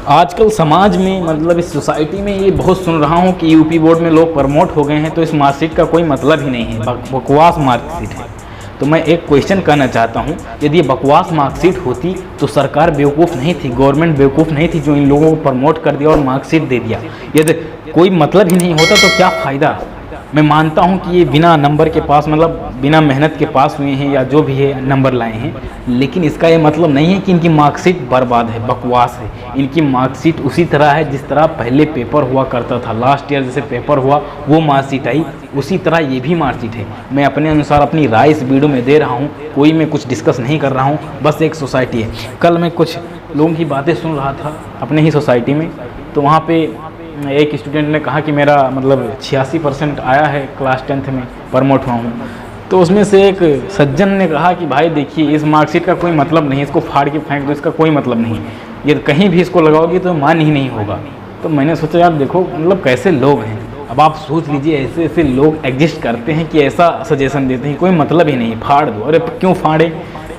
आजकल समाज में मतलब इस सोसाइटी में ये बहुत सुन रहा हूँ कि यूपी बोर्ड में लोग प्रमोट हो गए हैं तो इस मार्कशीट का कोई मतलब ही नहीं है, बकवास मार्कशीट है। तो मैं एक क्वेश्चन करना चाहता हूँ, यदि ये बकवास मार्कशीट होती तो सरकार बेवकूफ़ नहीं थी, गवर्नमेंट बेवकूफ़ नहीं थी जो इन लोगों को प्रमोट कर दिया और मार्कशीट दे दिया। यदि कोई मतलब ही नहीं होता तो क्या फ़ायदा। मैं मानता हूँ कि ये बिना नंबर के पास मतलब बिना मेहनत के पास हुए हैं या जो भी है नंबर लाए हैं, लेकिन इसका ये मतलब नहीं है कि इनकी मार्कशीट बर्बाद है, बकवास है। इनकी मार्कशीट उसी तरह है जिस तरह पहले पेपर हुआ करता था, लास्ट ईयर जैसे पेपर हुआ वो मार्कशीट आई, उसी तरह ये भी मार्कशीट है। मैं अपने अनुसार अपनी राय इस वीडियो में दे रहा हूँ, कोई मैं कुछ डिस्कस नहीं कर रहा हूँ, बस एक सोसाइटी है। कल मैं कुछ लोगों की बातें सुन रहा था अपने ही सोसाइटी में, तो वहाँ पे एक स्टूडेंट ने कहा कि मेरा मतलब 86% आया है क्लास 10th में, प्रमोट हुआ हूँ। तो उसमें से एक सज्जन ने कहा कि भाई देखिए, इस मार्कशीट का कोई मतलब नहीं, इसको फाड़ के फेंक दो, इसका कोई मतलब नहीं, ये कहीं भी इसको लगाओगे तो मान ही नहीं होगा। तो मैंने सोचा यार देखो मतलब कैसे लोग हैं। अब आप सोच लीजिए, ऐसे ऐसे लोग एग्जिस्ट करते हैं कि ऐसा सजेशन देते हैं, कोई मतलब ही नहीं, फाड़ दो। अरे क्यों फाड़े,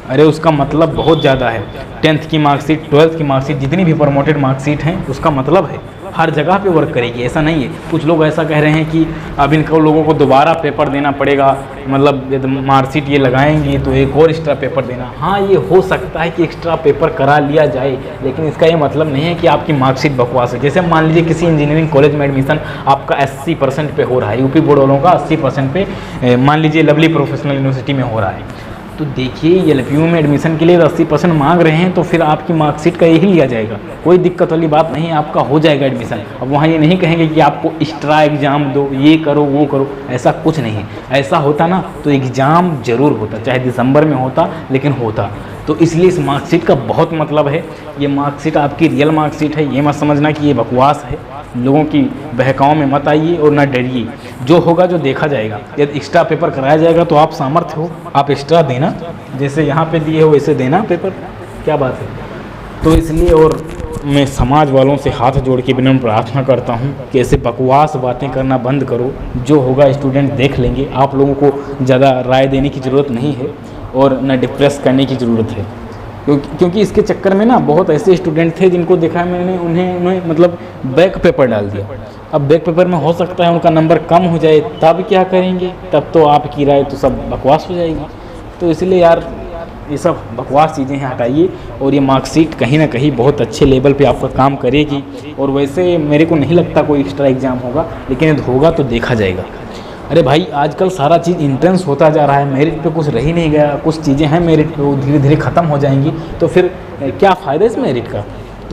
अरे उसका मतलब बहुत ज़्यादा है। 10th की मार्कशीट, 12th की मार्कशीट, जितनी भी प्रमोटेड मार्कशीट हैं उसका मतलब है, हर जगह पे वर्क करेगी, ऐसा नहीं है। कुछ लोग ऐसा कह रहे हैं कि अब इनको लोगों को दोबारा पेपर देना पड़ेगा, मतलब यदि मार्कशीट ये लगाएंगे तो एक और एक्स्ट्रा पेपर देना। हाँ, ये हो सकता है कि एक्स्ट्रा पेपर करा लिया जाए, लेकिन इसका ये मतलब नहीं है कि आपकी मार्कशीट बकवास है। जैसे मान लीजिए किसी इंजीनियरिंग कॉलेज में एडमिशन आपका 80% पे हो रहा है, यूपी बोर्ड वालों का 80% पे मान लीजिए लवली प्रोफेशनल यूनिवर्सिटी में हो रहा है, तो देखिए एलपीयू में एडमिशन के लिए 80% मांग रहे हैं, तो फिर आपकी मार्कशीट का यही लिया जाएगा, कोई दिक्कत वाली बात नहीं है, आपका हो जाएगा एडमिशन। अब वहाँ ये नहीं कहेंगे कि आपको एक्स्ट्रा एग्ज़ाम दो, ये करो वो करो, ऐसा कुछ नहीं है। ऐसा होता ना तो एग्ज़ाम ज़रूर होता, चाहे दिसंबर में होता, लेकिन होता। तो इसलिए इस मार्कशीट का बहुत मतलब है। ये मार्कशीट आपकी रियल मार्कशीट है, ये मत समझना कि ये बकवास है। लोगों की बहकाओं में मत आइए और ना डरिए, जो होगा जो देखा जाएगा। यदि एक्स्ट्रा पेपर कराया जाएगा तो आप सामर्थ्य हो, आप एक्स्ट्रा देना, जैसे यहाँ पे दिए हो वैसे देना पेपर, क्या बात है। तो इसलिए और मैं समाज वालों से हाथ जोड़ के विनम्र प्रार्थना करता हूँ कि ऐसे बकवास बातें करना बंद करो, जो होगा स्टूडेंट देख लेंगे। आप लोगों को ज़्यादा राय देने की ज़रूरत नहीं है और न डिप्रेस करने की ज़रूरत है, क्योंकि इसके चक्कर में ना बहुत ऐसे स्टूडेंट थे जिनको देखा है मैंने, उन्हें मतलब बैक पेपर डाल दिया। अब बैक पेपर में हो सकता है उनका नंबर कम हो जाए, तब क्या करेंगे, तब तो आपकी राय तो सब बकवास हो जाएगी। तो इसलिए यार ये सब बकवास चीज़ें हैं, हटाइए। और ये मार्कशीट कहीं ना कहीं बहुत अच्छे लेवल पे आपका काम करेगी। और वैसे मेरे को नहीं लगता कोई एक्स्ट्रा एग्ज़ाम होगा, लेकिन यदि होगा तो देखा जाएगा। अरे भाई आजकल सारा चीज़ इंटेंस होता जा रहा है, मेरिट पे कुछ रह ही नहीं गया। कुछ चीज़ें हैं मेरिट पे, वो धीरे धीरे ख़त्म हो जाएंगी, तो फिर क्या फ़ायदा इस मेरिट का।